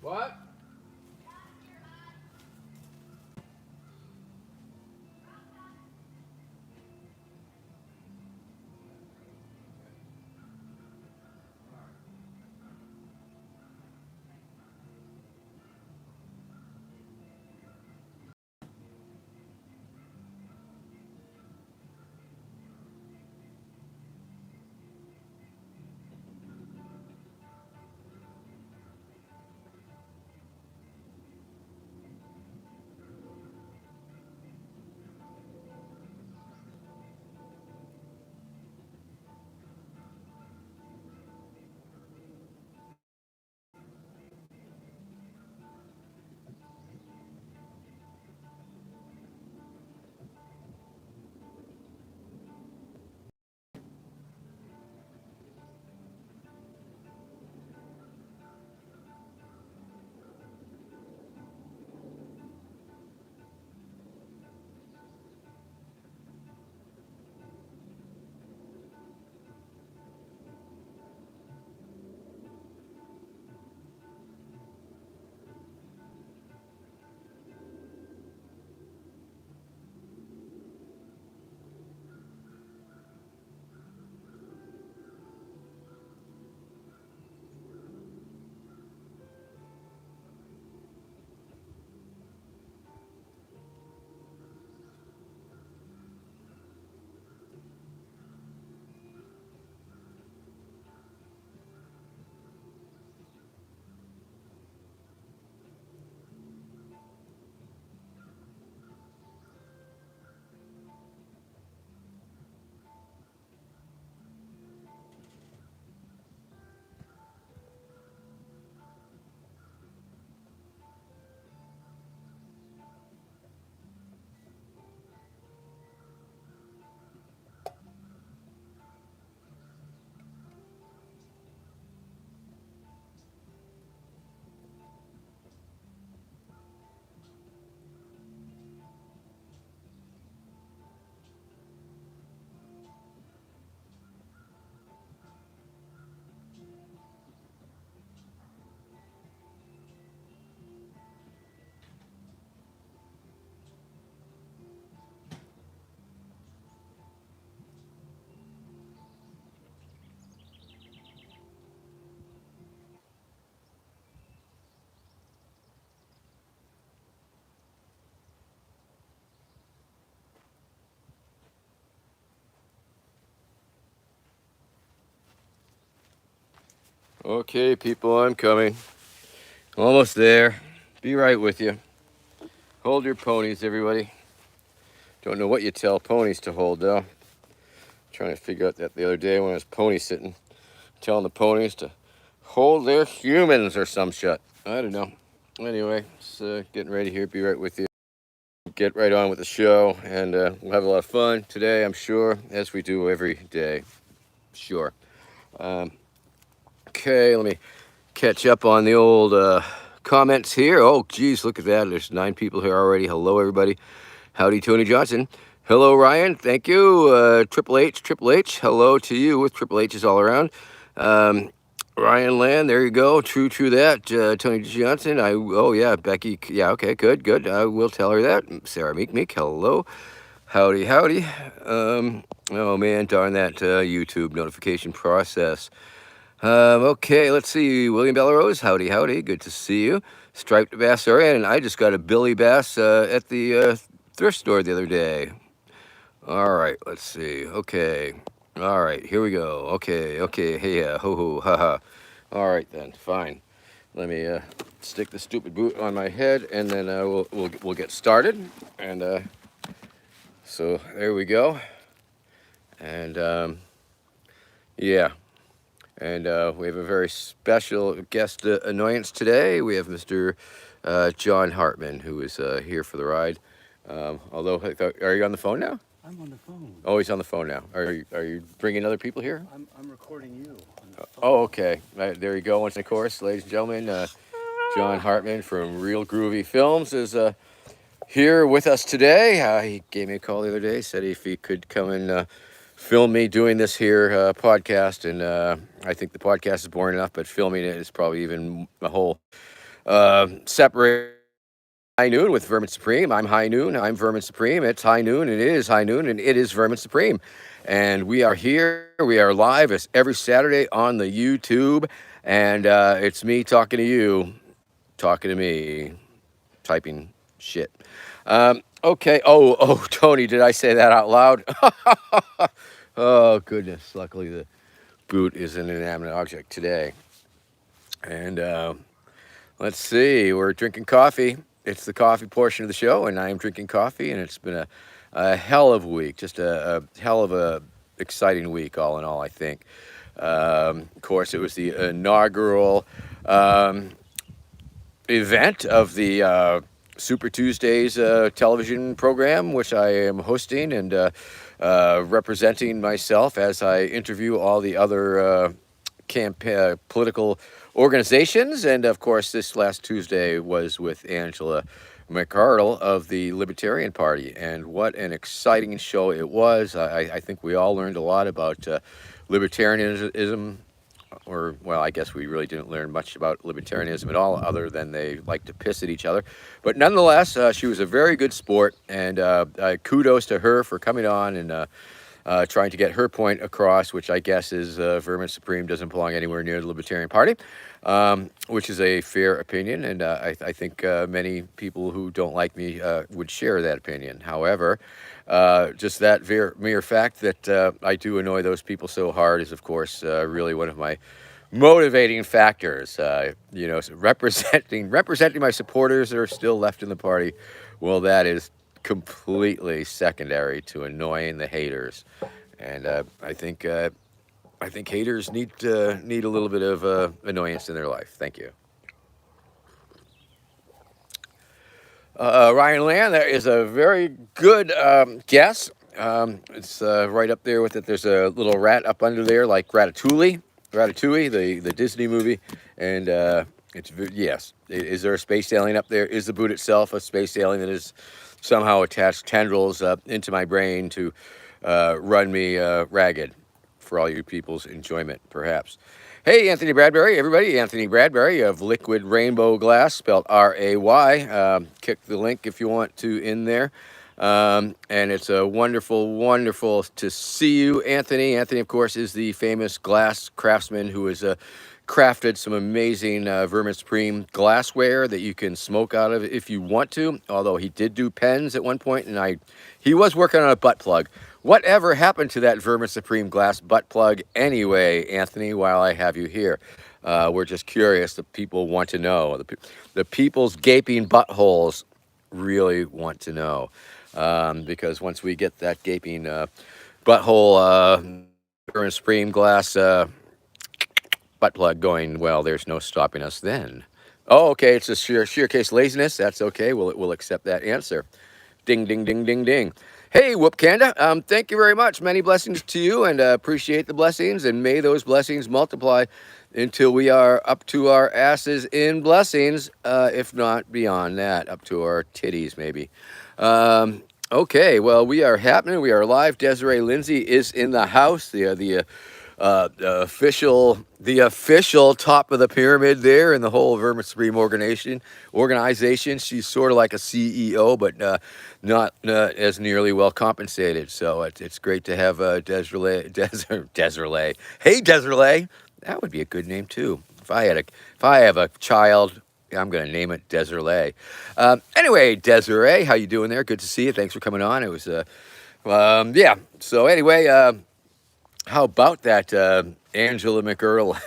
What? Okay, people, I'm coming. Almost there. Be right with you. Hold your ponies, everybody. Don't know what you tell ponies to hold, though. Trying to figure out that the other day when I was pony sitting, telling the ponies to hold their humans or some shit. I don't know. Anyway, it's getting ready here. Be right with you. Get right on with the show, and we'll have a lot of fun today, I'm sure, as we do every day. Sure. Okay, let me catch up on the old comments here. Oh, geez, look at that. There's 9 people here already. Hello, everybody. Howdy, Tony Johnson. Hello, Ryan. Thank you. Triple H. Hello to you with Triple H's all around. Ryan Land, there you go. True that. Tony Johnson. Oh, yeah. Becky. Yeah, okay, good. I will tell her that. Sarah Meek. Hello. Howdy. Oh, man, darn that YouTube notification process. Okay, let's see. William Bellarose, howdy. Good to see you. Striped bass, sorry, and I just got a Billy bass at the thrift store the other day. All right, let's see. Okay. All right, here we go. Okay. Hey, ho, haha. All right then, fine. Let me stick the stupid boot on my head, and then we'll get started. And so there we go. And yeah. And we have a very special guest annoyance today. We have Mr. John Hartman, who is here for the ride. Although, are you on the phone now? I'm on the phone. Oh, he's on the phone now. Are you bringing other people here? I'm recording you on the phone. Oh, okay. There you go. Once, of course, ladies and gentlemen, John Hartman from Real Groovy Films is here with us today. He gave me a call the other day, said if he could come and film me doing this here podcast. And I think the podcast is boring enough, but filming it is probably even a whole Separate High Noon with Vermin Supreme. I'm High Noon. I'm Vermin Supreme. It's High Noon. And it is High Noon. And it is Vermin Supreme. And we are here. We are live as every Saturday on the YouTube. And it's me talking to you, talking to me, typing shit. Okay. Tony, did I say that out loud? Oh, goodness. Luckily, the boot is an inanimate object today. And let's see. We're drinking coffee. It's the coffee portion of the show, and I am drinking coffee, and it's been a hell of a week. Just a hell of a exciting week, all in all, I think. Of course, it was the inaugural event of the Super Tuesdays television program, which I am hosting and representing myself as I interview all the other political organizations. And of course, this last Tuesday was with Angela McArdle of the Libertarian Party. And what an exciting show it was. I think we all learned a lot about libertarianism, or, well, I guess we really didn't learn much about libertarianism at all, other than they like to piss at each other. But nonetheless, she was a very good sport, and kudos to her for coming on and trying to get her point across, which I guess is Vermin Supreme doesn't belong anywhere near the Libertarian Party, which is a fair opinion, and I think many people who don't like me would share that opinion. However, just that mere fact that I do annoy those people so hard is, of course, really one of my motivating factors. So representing my supporters that are still left in the party. Well, that is completely secondary to annoying the haters, and I think haters need a little bit of annoyance in their life. Thank you. Ryan Land, that is a very good guess. It's right up there with it. There's a little rat up under there, like Ratatouille, the Disney movie, and yes. Is there a space alien up there? Is the boot itself a space alien that is somehow attached tendrils into my brain to run me ragged for all you people's enjoyment, perhaps? Hey, Anthony Bradbury, everybody. Anthony Bradbury of Liquid Rainbow Glass, spelled R-A-Y. Click the link if you want to in there. And it's a wonderful to see you, Anthony. Anthony, of course, is the famous glass craftsman who has crafted some amazing Vermin Supreme glassware that you can smoke out of if you want to, although he did do pens at one point, and he was working on a butt plug. Whatever happened to that Vermin Supreme glass butt plug anyway, Anthony, while I have you here? We're just curious. The people want to know. The people's gaping buttholes really want to know. Because once we get that gaping butthole Vermin Supreme glass butt plug going, well, there's no stopping us then. Oh, okay, it's a sheer case laziness. That's okay. We'll accept that answer. Ding, ding, ding, ding, ding. Hey, Whoop Kanda, thank you very much. Many blessings to you, and appreciate the blessings, and may those blessings multiply until we are up to our asses in blessings, if not beyond that, up to our titties, maybe. Okay, well, we are happening. We are live. Desiree Lindsay is in the house. The official top of the pyramid there in the whole Vermin Supreme organization. She's sort of like a CEO, but not as nearly well compensated. So it's great to have Desiree. Hey, Desiree. That would be a good name too. If I have a child, I'm going to name it Desiree. Anyway, Desiree, how you doing there? Good to see you. Thanks for coming on. It was yeah. So anyway, how about that, Angela McArdle?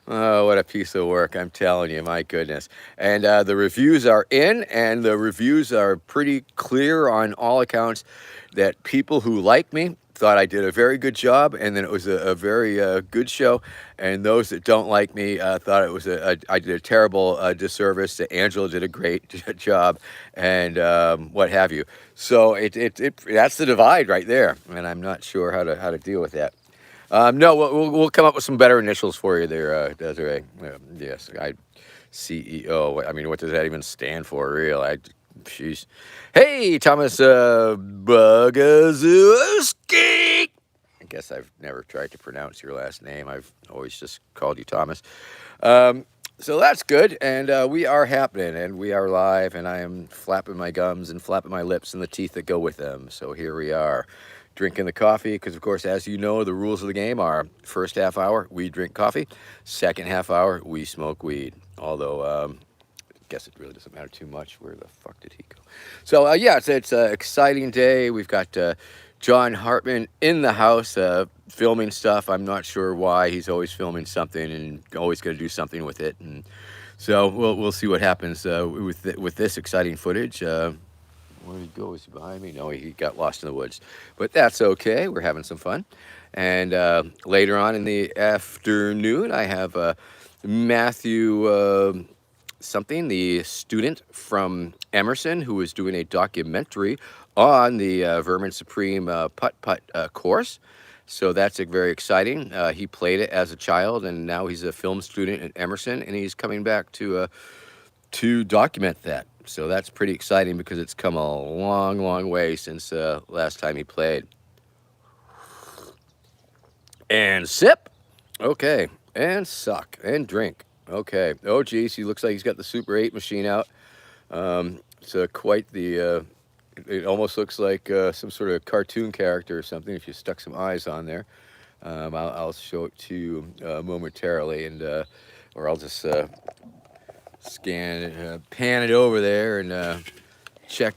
Oh, what a piece of work, I'm telling you, my goodness. And the reviews are in, and the reviews are pretty clear on all accounts that people who like me thought I did a very good job, and then it was a very good show. And those that don't like me thought it was I did a terrible disservice. That Angela did a great job, and what have you. So that's the divide right there, and I'm not sure how to deal with that. No, we'll come up with some better initials for you there, Desiree. Yes, CEO. I mean, what does that even stand for, really? Sheesh. Hey, Thomas Bogozowski. I guess I've never tried to pronounce your last name. I've always just called you Thomas. So that's good, and we are happening, and we are live, and I am flapping my gums and flapping my lips and the teeth that go with them. So here we are, drinking the coffee, because of course, as you know, the rules of the game are: first half hour we drink coffee, second half hour we smoke weed. Although, I guess it really doesn't matter too much. Where the fuck did he go? So yeah, it's an exciting day. We've got John Hartman in the house filming stuff. I'm not sure why. He's always filming something and always going to do something with it. And so we'll see what happens with this exciting footage. Where he goes behind me? No, he got lost in the woods, but that's okay. We're having some fun. And later on in the afternoon, I have Matthew something, the student from Emerson, who is doing a documentary on the Vermin Supreme putt-putt course. So that's very exciting. He played it as a child, and now he's a film student at Emerson, and he's coming back to document that. So that's pretty exciting because it's come a long, long way since last time he played. And sip. Okay. And suck. And drink. Okay. Oh, geez. He looks like he's got the Super 8 machine out. It's quite the... it almost looks like some sort of cartoon character or something if you stuck some eyes on there. I'll show it to you momentarily, and or I'll just scan it, pan it over there, and check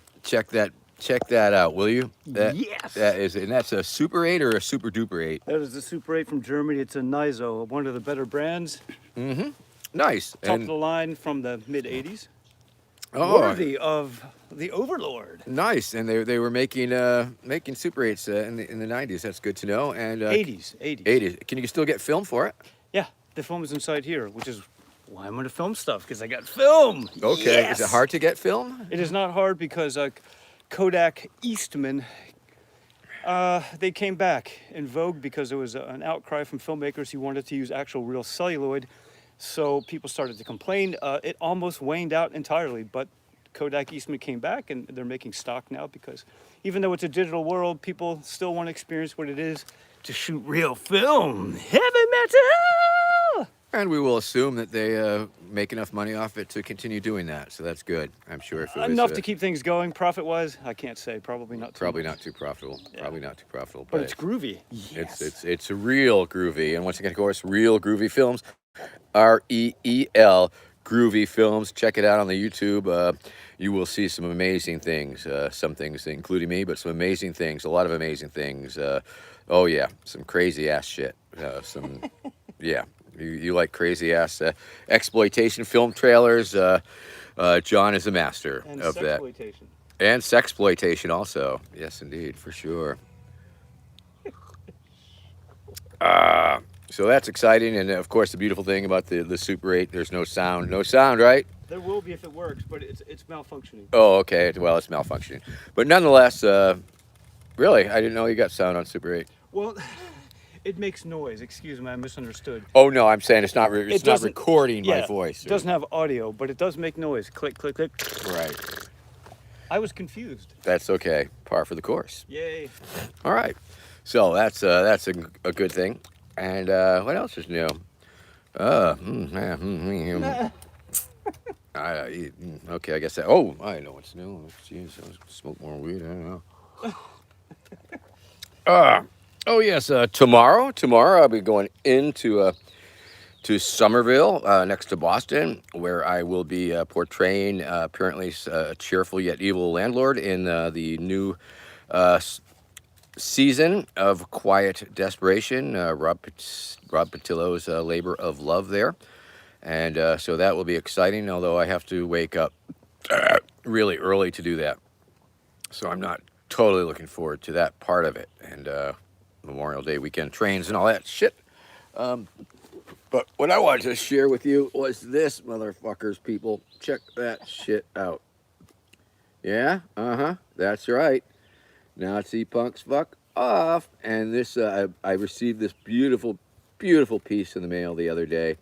that out, will you? Yes. That is, and that's a Super 8 or a Super Duper 8. That is the Super 8 from Germany. It's a Nizo, one of the better brands. Nice. Top of the line from the mid 80s. Oh, Worthy of the Overlord. nice. And they were making Super 8s in the 90s. That's good to know. And 80s. 80s. Can you still get film for it? Yeah, the film is inside here, which is why I'm going to film stuff, because I got film. Okay. Yes! Is it hard to get film? It is not hard because Kodak Eastman, they came back in vogue because there was an outcry from filmmakers who wanted to use actual real celluloid. So people started to complain. It almost waned out entirely, but Kodak Eastman came back, and they're making stock now because even though it's a digital world, people still want to experience what it is to shoot real film. Heavy metal! And we will assume that they make enough money off it to continue doing that. So that's good. I'm sure if it was Enough to keep things going profit-wise, I can't say. Probably not too probably much. not too profitable. Yeah. Probably not too profitable. But it's groovy. Yes. It's a real groovy. And once again, of course, Real Groovy Films, REEL Groovy Films. Check it out on the YouTube. You will see some amazing things. Some things, including me, but some amazing things. A lot of amazing things. Oh yeah, some crazy ass shit. Yeah. You like crazy ass exploitation film trailers. John is a master And of that. sexploitation. And sexploitation also. Yes, indeed, for sure. So that's exciting. And of course, the beautiful thing about the Super 8, there's no sound. No sound, right? There will be if it works, but it's malfunctioning. Oh, okay. Well, it's malfunctioning. But nonetheless, really, I didn't know you got sound on Super 8. Well, it makes noise. Excuse me, I misunderstood. Oh, no, I'm saying it's not not doesn't- recording my Yeah, voice. It doesn't have audio, but it does make noise. Click, click, click. Right. I was confused. That's okay. Par for the course. Yay. All right. So that's a good thing. And what else is new? Okay, I guess that. Oh, I know what's new. Jeez, I'll smoke more weed. I don't know. Oh yes. Tomorrow I'll be going into to Somerville, next to Boston, where I will be portraying apparently a cheerful yet evil landlord in the new season of Quiet Desperation, Rob Patillo's Labor of Love there. And so that will be exciting, although I have to wake up really early to do that. So I'm not totally looking forward to that part of it. And Memorial Day weekend trains and all that shit. But what I wanted to share with you was this, motherfuckers, people. Check that shit out. Yeah? Uh-huh. That's right. Nazi punks fuck off. And this, I received this beautiful, beautiful piece in the mail the other day.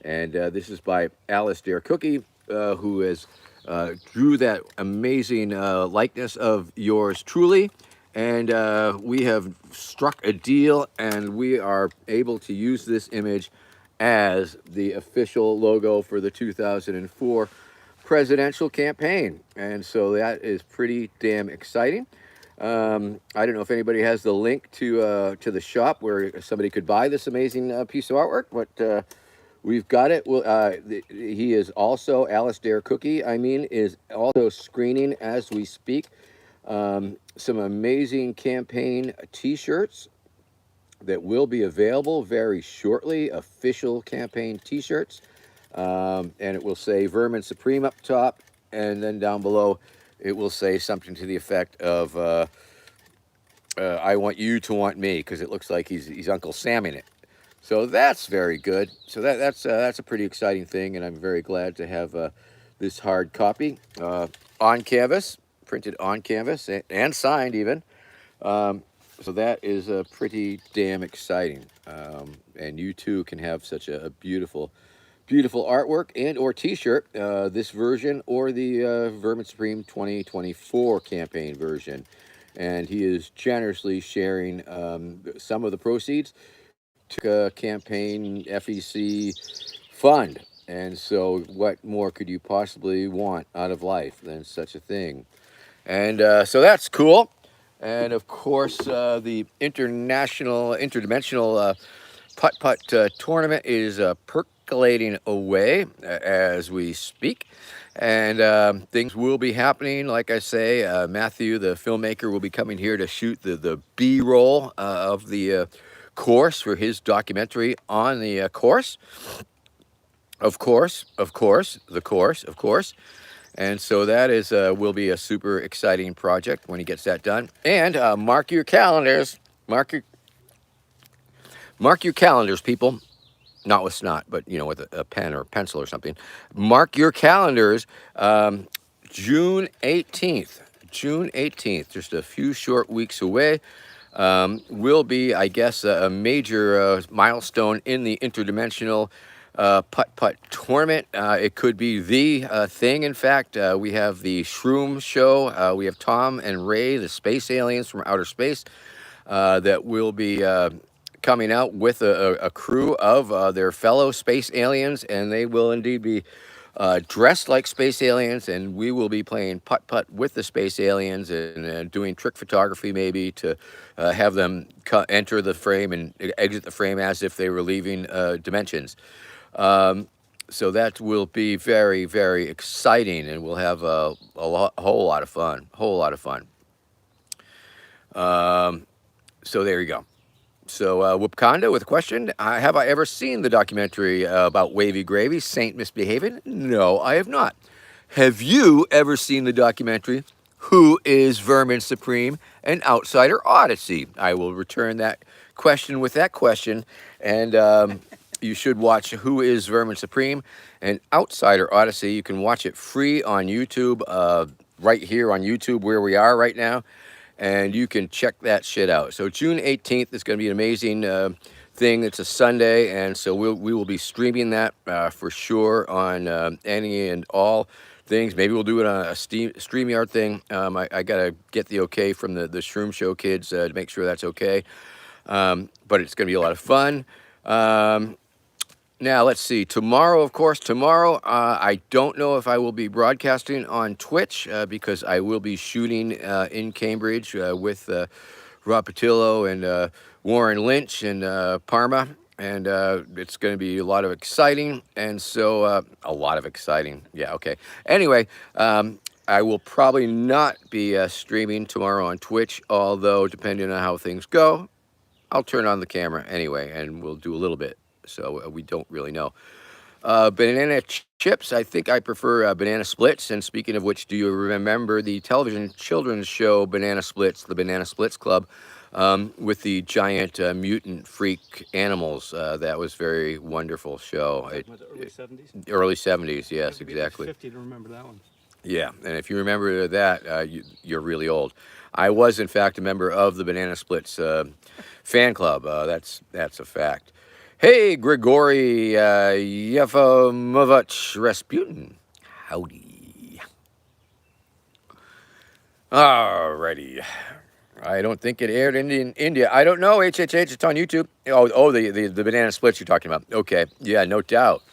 And this is by Alistair Cookie, who has drew that amazing likeness of yours truly. And we have struck a deal, and we are able to use this image as the official logo for the 2004 presidential campaign. And so that is pretty damn exciting. I don't know if anybody has the link to the shop where somebody could buy this amazing piece of artwork, but we've got it. Well, he is also, Alistair Cookie, is also screening as we speak some amazing campaign t-shirts that will be available very shortly, official campaign t-shirts. And it will say Vermin Supreme up top, and then down below it will say something to the effect of I want you to want me, because it looks like he's Uncle Samming it. So that's very good. So that's a pretty exciting thing, and I'm very glad to have this hard copy on canvas, printed on canvas, and signed even. So that is pretty damn exciting, and you too can have such a beautiful, beautiful artwork and or T-shirt. This version or the Vermin Supreme 2024 campaign version, and he is generously sharing some of the proceeds to a campaign FEC fund. And so, what more could you possibly want out of life than such a thing? And so that's cool. And of course, the interdimensional putt-putt tournament is percolating away as we speak. And things will be happening. Like I say, Matthew, the filmmaker, will be coming here to shoot the B-roll of the course for his documentary on the course. Of course. And so that is will be a super exciting project when he gets that done. And mark your calendars. Mark your calendars, people. Not with snot, but with a pen or pencil or something. Mark your calendars. June 18th. June 18th. Just a few short weeks away. Will be, I guess, a major milestone in the interdimensional putt-putt tournament. It could be the thing. In fact, we have the Shroom Show. We have Tom and Ray, the space aliens from outer space, that will be coming out with a crew of their fellow space aliens, and they will indeed be dressed like space aliens, and we will be playing putt-putt with the space aliens and doing trick photography maybe to have them enter the frame and exit the frame as if they were leaving dimensions. So that will be very, very exciting, and we'll have a whole lot of fun. So there you go. So Wupconda with a question. Have I ever seen the documentary about Wavy Gravy, Saint Misbehaving? No, I have not. Have you ever seen the documentary Who is Vermin Supreme? An Outsider Odyssey? I will return that question with that question. And you should watch Who is Vermin Supreme? An Outsider Odyssey. You can watch it free on YouTube, right here on YouTube where we are right now. And you can check that shit out. So June 18th is going to be an amazing thing. It's a Sunday, and so we will be streaming that for sure on any and all things. Maybe we'll do it on a StreamYard thing. I got to get the okay from the Shroom Show kids to make sure that's okay. But it's going to be a lot of fun. Now, let's see. Tomorrow, of course, I don't know if I will be broadcasting on Twitch because I will be shooting in Cambridge with Rob Patillo and Warren Lynch and Parma. And it's going to be a lot of exciting. And so, a lot of exciting. Yeah, okay. Anyway, I will probably not be streaming tomorrow on Twitch, although depending on how things go, I'll turn on the camera anyway, and we'll do a little bit. So we don't really know. Banana chips, I think I prefer banana splits. And speaking of which, do you remember the television children's show Banana Splits, the Banana Splits Club, with the giant mutant freak animals? That was a very wonderful show. The early 70s? Early 70s, yes, You have to be exactly. 50 to remember that one. Yeah, and if you remember that, you're really old. I was, in fact, a member of the Banana Splits fan club. That's a fact. Hey, Grigory Yefimovich Rasputin. Howdy. Alrighty. I don't think it aired in India. I don't know. HHH, it's on YouTube. The banana splits you're talking about. Okay, yeah, no doubt.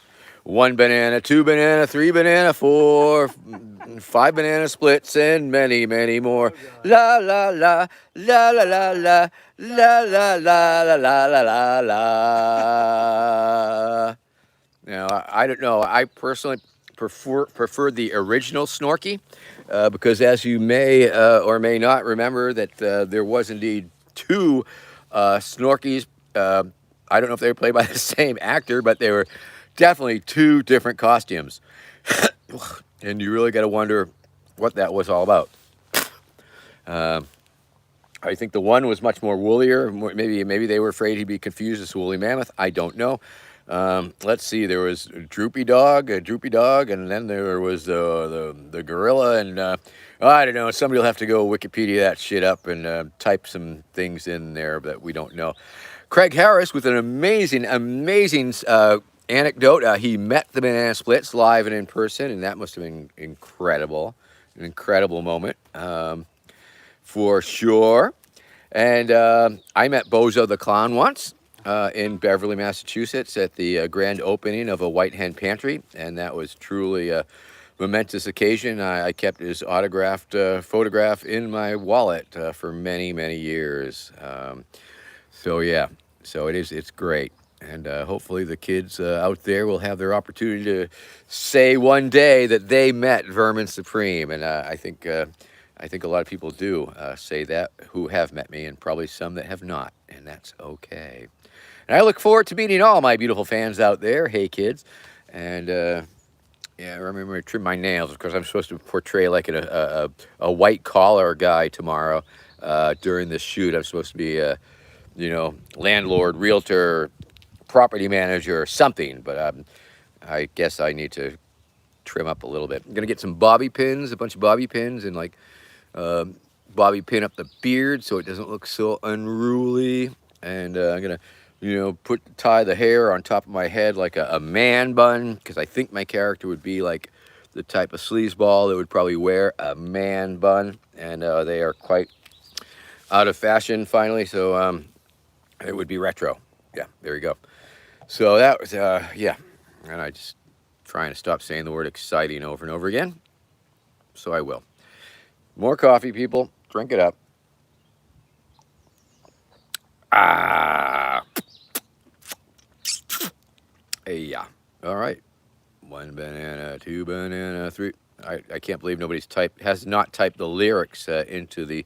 1 banana, 2 banana, 3 banana, 4, 5 banana splits, and many, many more. La la la la la la la la la la la la la la. Now, I don't know. I personally prefer the original Snorky because, as you may or may not remember, that there was indeed two Snorkies. I don't know if they were played by the same actor, but they were definitely two different costumes, and you really got to wonder what that was all about. I think the one was much more woollier. Maybe they were afraid he'd be confused as woolly mammoth. I don't know. Let's see. There was a droopy dog, and then there was the gorilla, and I don't know. Somebody will have to go Wikipedia that shit up and type some things in there that we don't know. Craig Harris with an amazing anecdote. He met the Banana Splits live and in person, and that must have been incredible, an incredible moment. For sure. And I met Bozo the Clown once in Beverly, Massachusetts at the grand opening of a White Hen Pantry, and that was truly a momentous occasion. I kept his autographed photograph in my wallet for many, many years. So yeah, it's great. And hopefully the kids out there will have their opportunity to say one day that they met Vermin Supreme. And I think a lot of people do say that who have met me, and probably some that have not, and that's okay. And I look forward to meeting all my beautiful fans out there. Hey, kids. And yeah, remember to trim my nails because I'm supposed to portray like a white collar guy tomorrow during this shoot. I'm supposed to be landlord, realtor, property manager, or something. But I guess I need to trim up a little bit. I'm gonna get some bobby pins, a bunch of bobby pins, and like bobby pin up the beard so it doesn't look so unruly. And I'm gonna, tie the hair on top of my head like a man bun, because I think my character would be like the type of sleazeball that would probably wear a man bun, and they are quite out of fashion finally. So it would be retro. Yeah, there you go. So that was yeah, and I just trying to stop saying the word exciting over and over again. So I will. More coffee, people. Drink it up. Ah. Hey, yeah. All right. 1 banana, 2 banana, 3. I can't believe nobody's has not typed the lyrics into the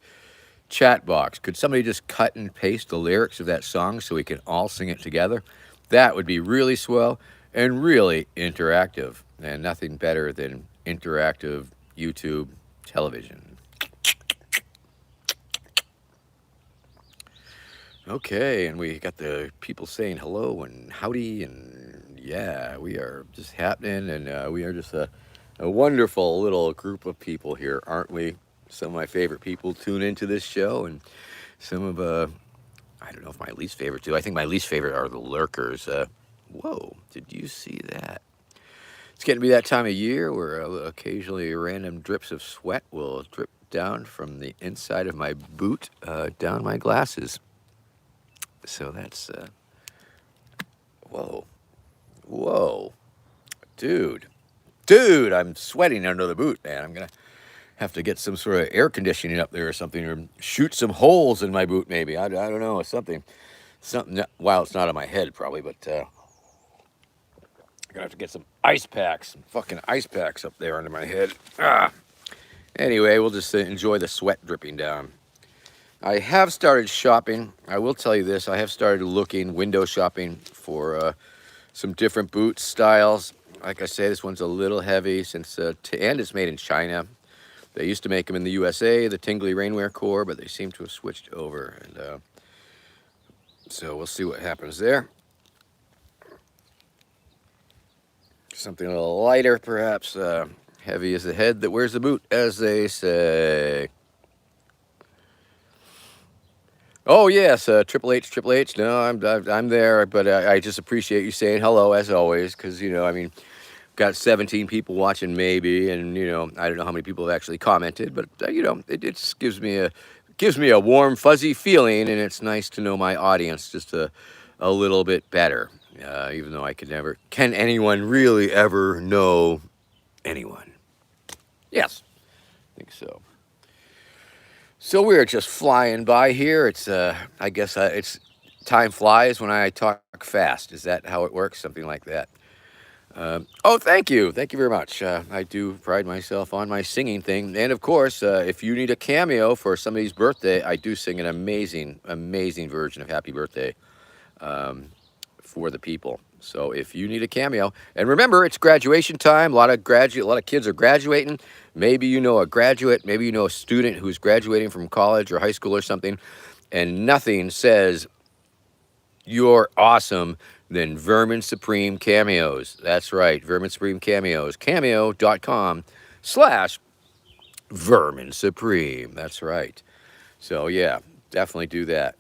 chat box. Could somebody just cut and paste the lyrics of that song so we can all sing it together? That would be really swell and really interactive. And nothing better than interactive YouTube television. Okay, and we got the people saying hello and howdy, and yeah, we are just happening, and we are just a wonderful little group of people here, aren't we? Some of my favorite people tune into this show, and some of, I don't know if my least favorite too. I think my least favorite are the lurkers. Whoa, did you see that? It's getting to be that time of year where occasionally random drips of sweat will drip down from the inside of my boot down my glasses. So that's, whoa, dude, I'm sweating under the boot, man. I'm going to have to get some sort of air conditioning up there or something, or shoot some holes in my boot maybe. I don't know, something, well, it's not on my head probably, but I'm going to have to get some fucking ice packs up there under my head. Anyway, we'll just enjoy the sweat dripping down. I have started shopping. I will tell you this. I have started window shopping for some different boot styles. Like I say, this one's a little heavy since, and it's made in China. They used to make them in the USA, the Tingley Rainwear Corps, but they seem to have switched over. And so we'll see what happens there. Something a little lighter, perhaps. Heavy is the head that wears the boot, as they say. Oh yes, Triple H. No, I'm there, but I just appreciate you saying hello as always, because got 17 people watching maybe, and I don't know how many people have actually commented, but it just gives me gives me a warm, fuzzy feeling, and it's nice to know my audience just a little bit better. Even though I could never, can anyone really ever know anyone? Yes, I think so. So we're just flying by here. It's, I guess, it's time flies when I talk fast. Is that how it works? Something like that. Oh, thank you very much. I do pride myself on my singing thing, and of course, if you need a cameo for somebody's birthday, I do sing an amazing, amazing version of "Happy Birthday" for the people. So if you need a cameo, and remember, it's graduation time. A lot of kids are graduating. Maybe you know a graduate, maybe you know a student who's graduating from college or high school or something, and nothing says you're awesome than Vermin Supreme cameos. That's right, Vermin Supreme cameos. Cameo.com/Vermin Supreme. That's right. So yeah, definitely do that.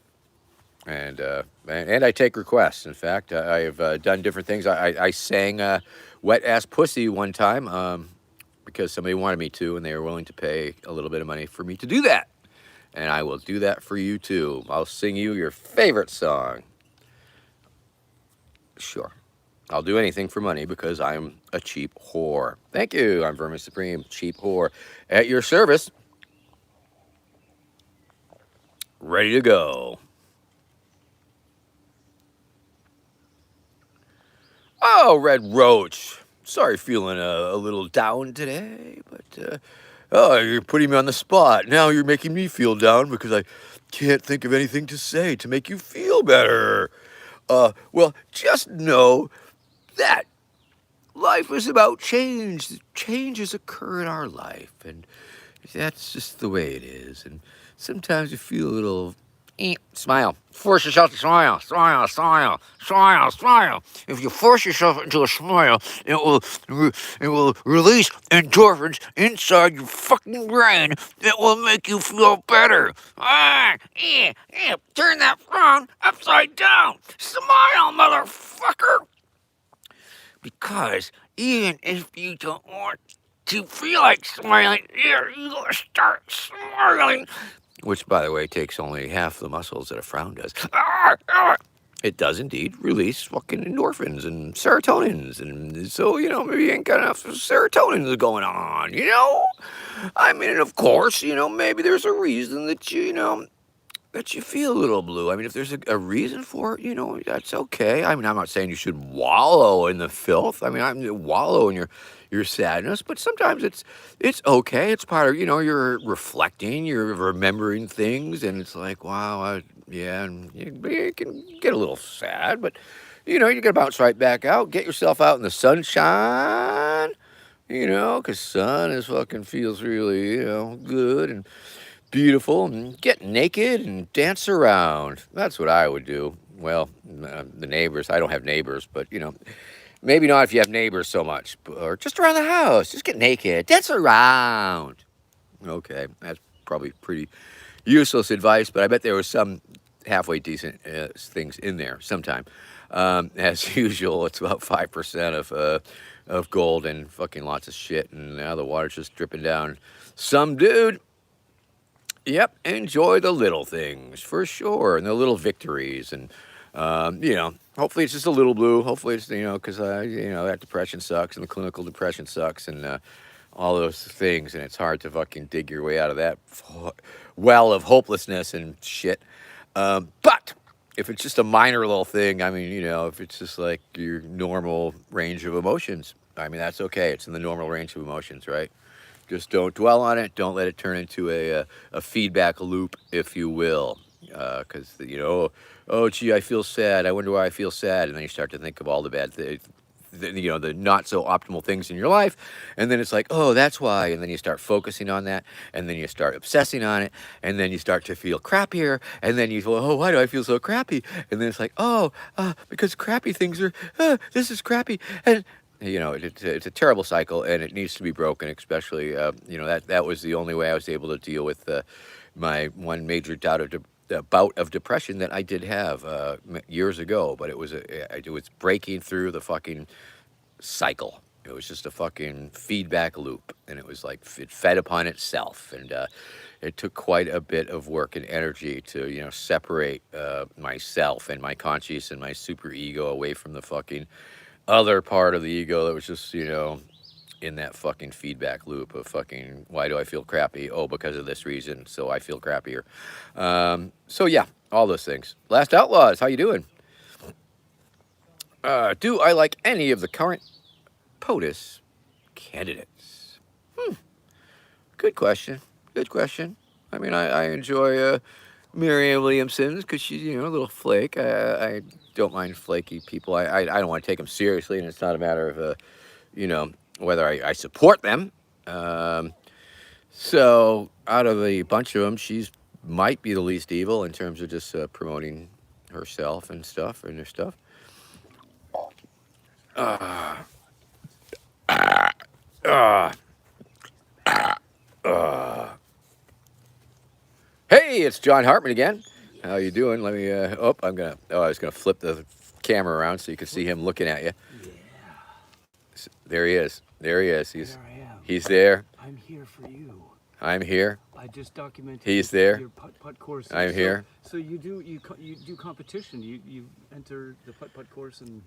And I take requests. In fact, I have done different things. I sang "Wet Ass Pussy" one time because somebody wanted me to, and they were willing to pay a little bit of money for me to do that. And I will do that for you too. I'll sing you your favorite song. Sure. I'll do anything for money because I'm a cheap whore. Thank you. I'm Vermin Supreme, cheap whore. At your service. Ready to go. Oh, Red Roach. Sorry, feeling a little down today, but oh, you're putting me on the spot. Now you're making me feel down because I can't think of anything to say to make you feel better. Well, just know that life is about change. Changes occur in our life, and that's just the way it is. And sometimes you feel a little smile. Force yourself to smile. Smile, smile, smile, smile. If you force yourself into a smile, it will release endorphins inside your fucking brain that will make you feel better. Turn that frown upside down. Smile, motherfucker. Because even if you don't want to feel like smiling, you're gonna start smiling. Which, by the way, takes only half the muscles that a frown does. It does indeed release fucking endorphins and serotonins. And so, maybe you ain't got enough serotonins going on, I mean, of course, maybe there's a reason that that you feel a little blue. I mean, if there's a reason for it, that's okay. I mean, I'm not saying you should wallow in the filth. I mean, I'm wallow in your sadness, but sometimes it's okay. It's part of, you're reflecting, you're remembering things, and it's like, wow, yeah, and you can get a little sad, but you gotta bounce right back out. Get yourself out in the sunshine, because sun is fucking feels really, good and beautiful, and get naked and dance around. That's what I would do. Well, the neighbors, I don't have neighbors, but maybe not if you have neighbors so much, or just around the house, just get naked, dance around. Okay, that's probably pretty useless advice, but I bet there was some halfway decent things in there sometime. As usual, it's about 5% of gold and fucking lots of shit, and now the water's just dripping down. Some dude. Yep, enjoy the little things for sure, and the little victories, and hopefully it's just a little blue. Hopefully it's because that depression sucks, and the clinical depression sucks, and all those things, and it's hard to fucking dig your way out of that well of hopelessness and shit. But if it's just a minor little thing, I mean, if it's just like your normal range of emotions, I mean, that's okay. It's in the normal range of emotions, right? Just don't dwell on it. Don't let it turn into a feedback loop, if you will. Because, oh, gee, I feel sad. I wonder why I feel sad. And then you start to think of all the bad things, the not so optimal things in your life. And then it's like, oh, that's why. And then you start focusing on that. And then you start obsessing on it. And then you start to feel crappier. And then you go, oh, why do I feel so crappy? And then it's like, oh, because crappy things are, this is crappy. And it's a terrible cycle, and it needs to be broken. Especially, that was the only way I was able to deal with my one major bout of depression that I did have years ago. But it was breaking through the fucking cycle. It was just a fucking feedback loop, and it was like it fed upon itself, and it took quite a bit of work and energy to separate myself and my conscious and my super ego away from the fucking other part of the ego that was just in that fucking feedback loop of fucking, why do I feel crappy? Oh, because of this reason, so I feel crappier. So yeah, all those things. Last Outlaws, how you doing? Do I like any of the current POTUS candidates? Good question. Good question. I mean, I enjoy Marianne Williamson because she's a little flake. I don't mind flaky people. I don't want to take them seriously, and it's not a matter of you know whether I support them. Um, so out of the bunch of them, she's might be the least evil in terms of just promoting herself and stuff and her stuff. Uh, uh, uh. Hey, it's John Hartman again. How you doing? Let me. I was gonna flip the camera around so you could see him looking at you. There he is. There he is. There I am. He's there. I'm here for you. I'm here. I just documented. He's there. Your putt course. I'm here. So you do competition. You enter the putt course and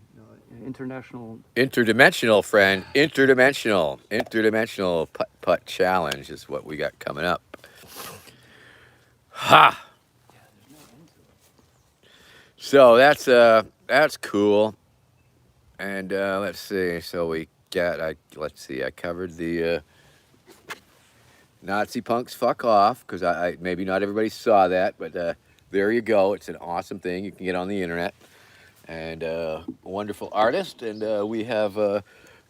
international. Interdimensional, friend. Interdimensional putt challenge is what we got coming up. Ha! So that's cool. And let's see. So we got let's see. I covered the Nazi punks fuck off because I maybe not everybody saw that, but there you go. It's an awesome thing you can get on the internet, and a wonderful artist. And we have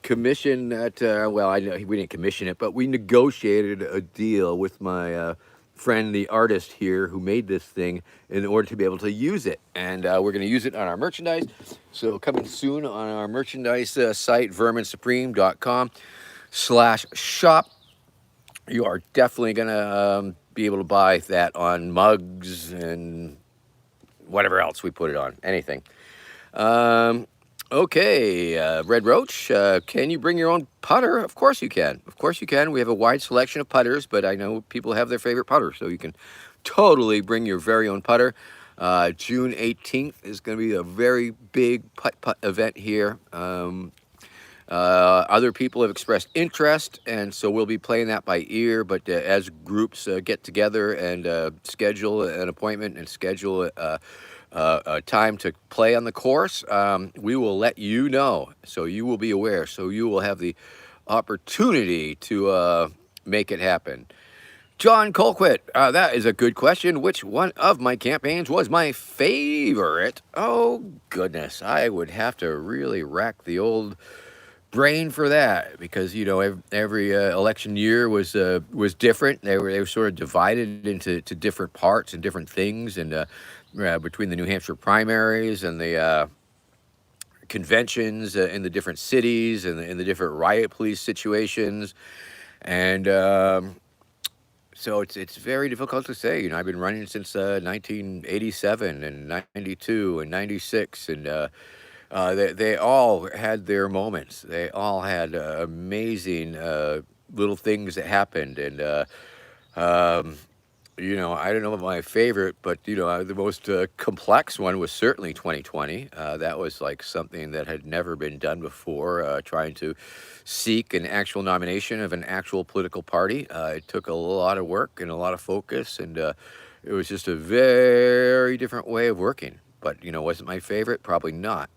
commissioned that. Well, I know we didn't commission it, but we negotiated a deal with my friend, the artist here, who made this thing in order to be able to use it. And we're going to use it on our merchandise. So coming soon on our merchandise site, verminsupreme.com/shop. You are definitely going to be able to buy that on mugs and whatever else we put it on, anything. Okay, Red Roach, can you bring your own putter? Of course you can. Of course you can. We have a wide selection of putters, but I know people have their favorite putter, so you can totally bring your very own putter. June 18th is going to be a very big putt event here. Other people have expressed interest, and so we'll be playing that by ear, but as groups get together and schedule an appointment and schedule time to play on the course, we will let you know, so you will be aware, so you will have the opportunity to make it happen. John Colquitt, that is a good question. Which one of my campaigns was my favorite? Oh, goodness, I would have to really rack the old brain for that, because every election year was different. They were sort of divided into different parts and different things, and between the New Hampshire primaries and the conventions in the different cities and in the different riot police situations, and so it's very difficult to say. I've been running since 1987 and 92 and 96, and they all had their moments. They all had amazing little things that happened, and I don't know about my favorite, but the most complex one was certainly 2020. That was like something that had never been done before. Trying to seek an actual nomination of an actual political party. It took a lot of work and a lot of focus, and it was just a very different way of working. But was it my favorite? Probably not.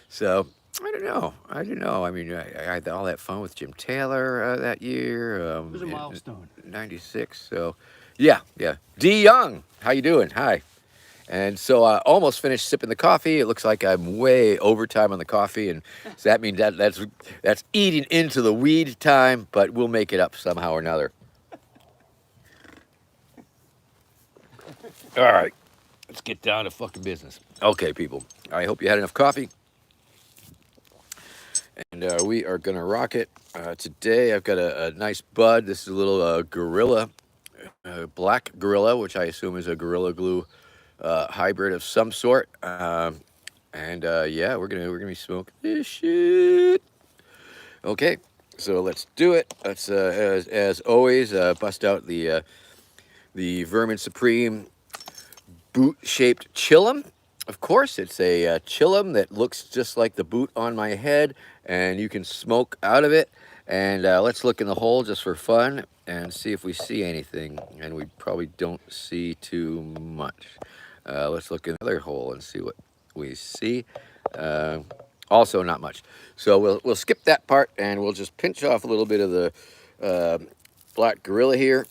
So I don't know. I mean, I had all that fun with Jim Taylor that year. It was a milestone. 96. So, yeah. D. Young, how you doing? Hi. And so I almost finished sipping the coffee. It looks like I'm way overtime on the coffee, and so that means that's eating into the weed time. But we'll make it up somehow or another. All right. Let's get down to fucking business. Okay, people. I hope you had enough coffee. And we are going to rock it. Today I've got a nice bud. This is a little gorilla, black gorilla, which I assume is a Gorilla Glue hybrid of some sort. Yeah, we're gonna be smoking this shit. Okay, So let's do it. Let's, as always, bust out the Vermin Supreme boot-shaped chillum. Of course, it's a chillum that looks just like the boot on my head, and you can smoke out of it. And let's look in the hole just for fun and see if we see anything. And we probably don't see too much. Let's look in the other hole and see what we see. Also, not much. So we'll skip that part, and we'll just pinch off a little bit of the black gorilla here,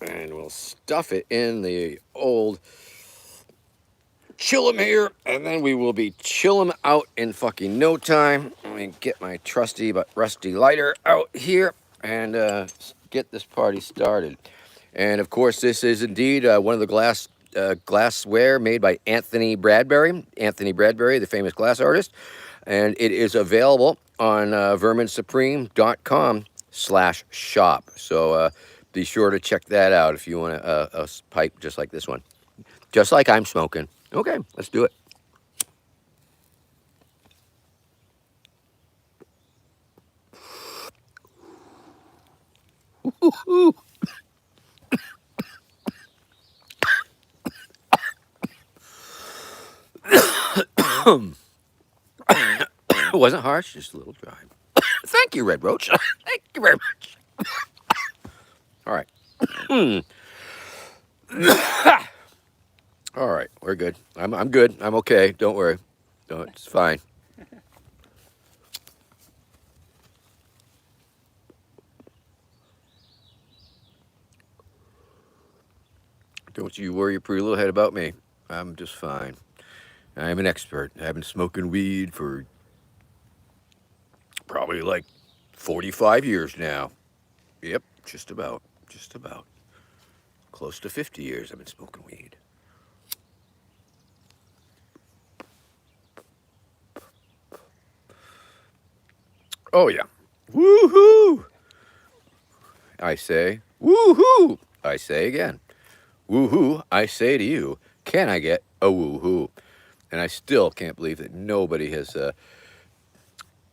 and we'll stuff it in the old chillum here, and then we will be chillum out in fucking no time. Let me get my trusty but rusty lighter out here and get this party started. And of course, this is indeed one of the glassware made by Anthony Bradbury, the famous glass artist, and it is available on verminsupreme.com/shop. So be sure to check that out if you want a pipe just like this one, just like I'm smoking. Okay, let's do it. It wasn't harsh, just a little dry. Thank you, Red Roach. Thank you very much. All right. All right, we're good. I'm good. I'm okay. Don't worry. No, it's fine. Don't you worry your pretty little head about me. I'm just fine. I'm an expert. I've been smoking weed for probably like 45 years now. Yep, just about. Just about. Close to 50 years I've been smoking weed. Oh, yeah. Woohoo! I say, woohoo! I say again. Woohoo! I say to you, can I get a woohoo? And I still can't believe that nobody has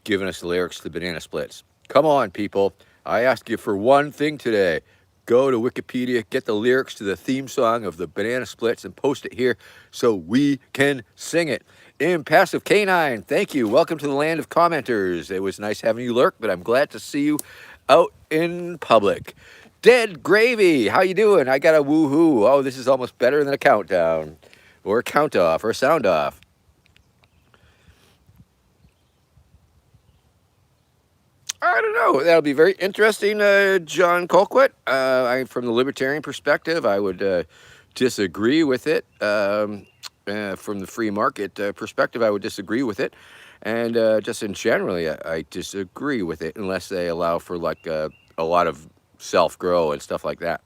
given us the lyrics to the Banana Splits. Come on, people. I ask you for one thing today. Go to Wikipedia, get the lyrics to the theme song of the Banana Splits, and post it here so we can sing it. Impassive Canine, thank you. Welcome to the land of commenters. It was nice having you lurk, but I'm glad to see you out in public. Dead Gravy, how you doing? I got a woohoo. Oh, this is almost better than a countdown, or a count off, or a sound off. I don't know. That'll be very interesting, John Colquitt. From the libertarian perspective, I would disagree with it. From the free market perspective, I would disagree with it. And just in generally, I disagree with it unless they allow for like a lot of self-grow and stuff like that.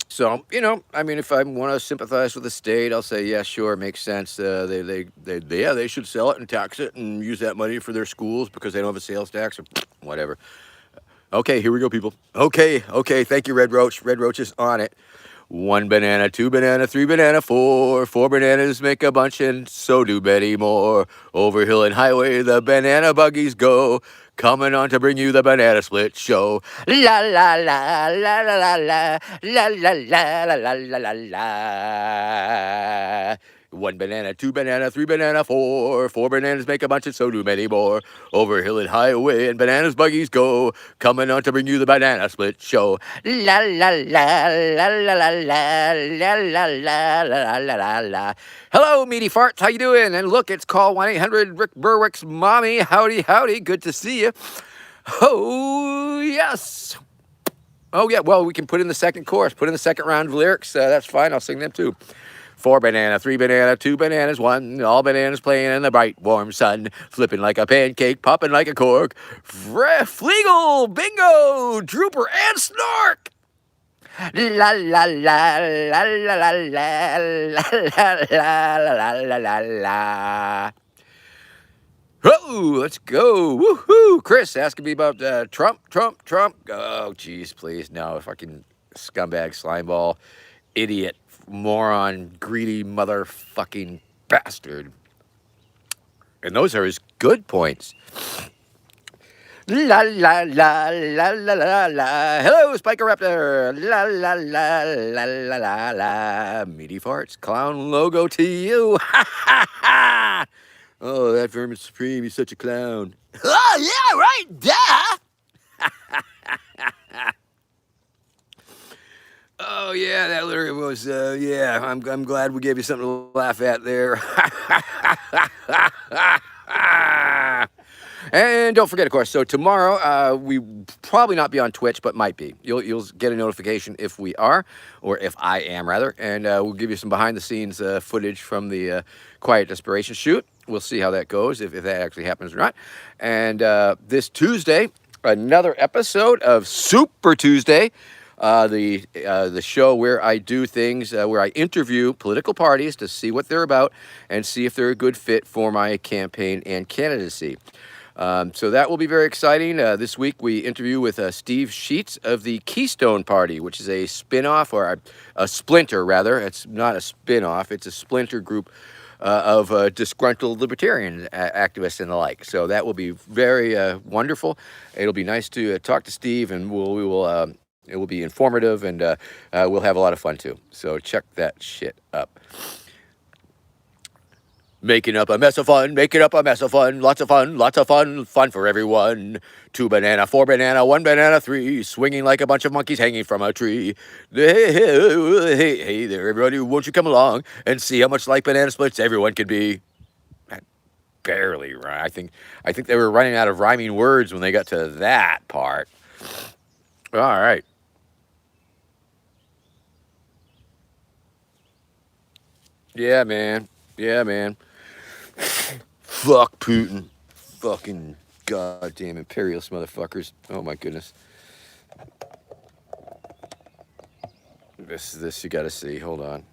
So, you know, I mean, if I want to sympathize with the state, I'll say, yeah, sure, it makes sense. They should sell it and tax it and use that money for their schools because they don't have a sales tax or whatever. Okay, here we go, people. Okay, thank you, Red Roach. Red Roach is on it. 1 banana, 2 banana, 3 banana, 4. 4 bananas make a bunch, and so do many more. Over hill and highway, the banana buggies go. Coming on to bring you the Banana Split Show. La la la la la la la la la la la la la la. 1 banana, 2 banana, 3 banana, 4. 4 bananas make a bunch, and so do many more. Over hill and highway, and bananas buggies go. Coming on to bring you the Banana Split Show. La la la la la la la la la la la la la. Hello, meaty farts. How you doing? And look, it's call 1-800 Rick Berwick's mommy. Howdy, howdy. Good to see you. Oh yes. Oh yeah. Well, we can put in the second chorus. Put in the second round of lyrics. That's fine. I'll sing them too. 4 banana, 3 banana, 2 bananas, 1. All bananas playing in the bright, warm sun. Flipping like a pancake, popping like a cork. Fleagle, bingo, drooper, and snork. La la la la la la la la la la la la. Oh, let's go. Woohoo. Chris asking me about Trump. Oh, geez, please. No, fucking scumbag, slimeball, idiot, moron, greedy motherfucking bastard. And those are his good points. La la la la la la la. Hello, Spiker Raptor. La la la la la la la. Meaty farts, clown logo to you. Ha ha ha. Oh, that Vermin Supreme, he's such a clown. Oh yeah, right, duh. Oh yeah, that literally was. Yeah, I'm glad we gave you something to laugh at there. And don't forget, of course. So tomorrow, we probably not be on Twitch, but might be. You'll get a notification if we are, or if I am rather, and we'll give you some behind the scenes footage from the Quiet Desperation shoot. We'll see how that goes, if that actually happens or not. And this Tuesday, another episode of Super Tuesday. The show where I do things where I interview political parties to see what they're about and see if they're a good fit for my campaign and candidacy. So that will be very exciting. This week we interview with Steve Sheets of the Keystone Party, which is a spin-off, or a splinter rather. It's not a spin-off, it's a splinter group of disgruntled libertarian activists and the like. So that will be very wonderful. It'll be nice to talk to Steve, and we will. It will be informative, and we'll have a lot of fun too. So check that shit up. Making up a mess of fun, making up a mess of fun, lots of fun, fun for everyone. 2 banana, 4 banana, 1 banana, 3, swinging like a bunch of monkeys hanging from a tree. Hey there, everybody, won't you come along and see how much like banana splits everyone can be? Barely right. I think they were running out of rhyming words when they got to that part. All right. Yeah, man. Yeah, man. Fuck Putin. Fucking goddamn imperialist motherfuckers. Oh my goodness. This you gotta see. Hold on.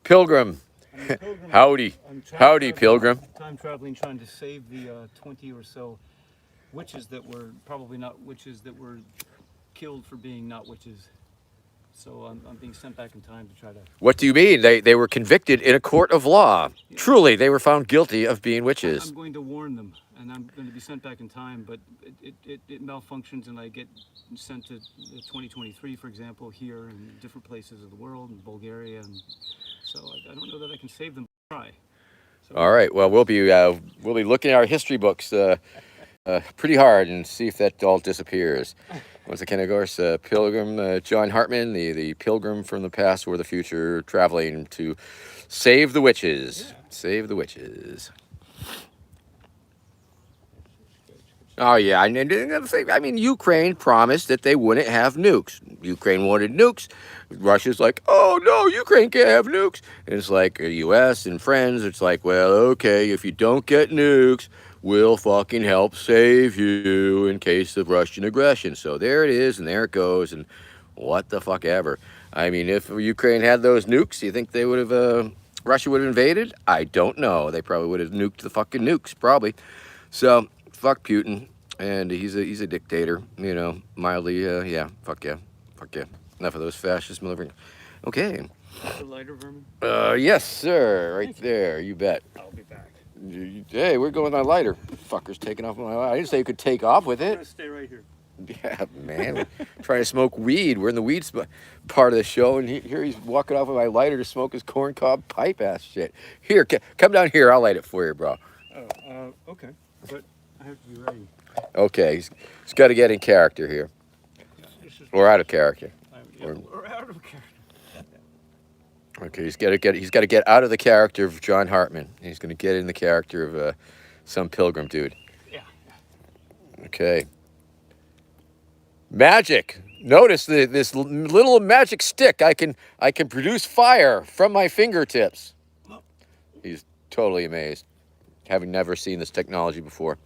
Pilgrim. Howdy. Howdy, Pilgrim. Time traveling, trying to save the 20 or so witches that were probably not witches, that were killed for being not witches. So I'm being sent back in time to try to... What do you mean? They were convicted in a court of law. Yeah. Truly, they were found guilty of being witches. I'm going to warn them, and I'm going to be sent back in time, but it malfunctions, and I get sent to 2023, for example, here and different places of the world, in Bulgaria, and so I don't know that I can save them. Try. So, all right. Well, we'll be looking at our history books pretty hard and see if that all disappears. Once again, of course, Pilgrim, John Hartman, the pilgrim from the past or the future, traveling to save the witches. Yeah. Save the witches. Oh, yeah. I mean, Ukraine promised that they wouldn't have nukes. Ukraine wanted nukes. Russia's like, oh, no, Ukraine can't have nukes. And it's like the U.S. and friends, it's like, well, okay, if you don't get nukes, we'll fucking help save you in case of Russian aggression. So there it is, and there it goes, and what the fuck ever. I mean, if Ukraine had those nukes, you think they would have, Russia would have invaded? I don't know. They probably would have nuked the fucking nukes, probably. So, fuck Putin, and he's a dictator, you know, mildly, yeah, fuck yeah. Enough of those fascist military. Okay. The lighter, Vermin? Yes, sir, right there, you bet. I'll be back. Hey, we're going on lighter. Fucker's taking off my lighter. I didn't say you could take off with it. I'm gonna stay right here. Yeah, man. We're trying to smoke weed. We're in the weed part of the show, and here he's walking off with my lighter to smoke his corncob pipe ass shit. Here, come down here. I'll light it for you, bro. Oh, okay. But I have to be ready. Okay, he's got to get in character here. Or out of character. Or out of character. Okay, he's got to get out of the character of John Hartman. He's going to get in the character of some pilgrim dude. Yeah. Okay. Magic. Notice this little magic stick. I can produce fire from my fingertips. He's totally amazed, having never seen this technology before,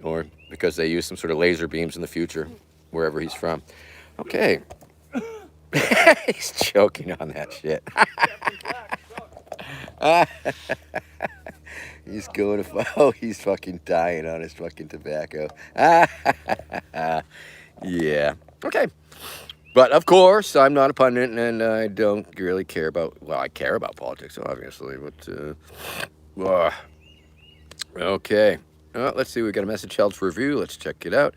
or because they use some sort of laser beams in the future, wherever he's from. Okay. He's choking on that shit. He's going to... Oh, he's fucking dying on his fucking tobacco. Yeah. Okay. But of course, I'm not a pundit, and I don't really care about. Well, I care about politics, obviously, but okay. Let's see. We got a message held for review. Let's check it out.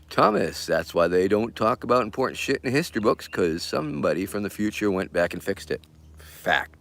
Thomas, that's why they don't talk about important shit in history books, because somebody from the future went back and fixed it. Fact.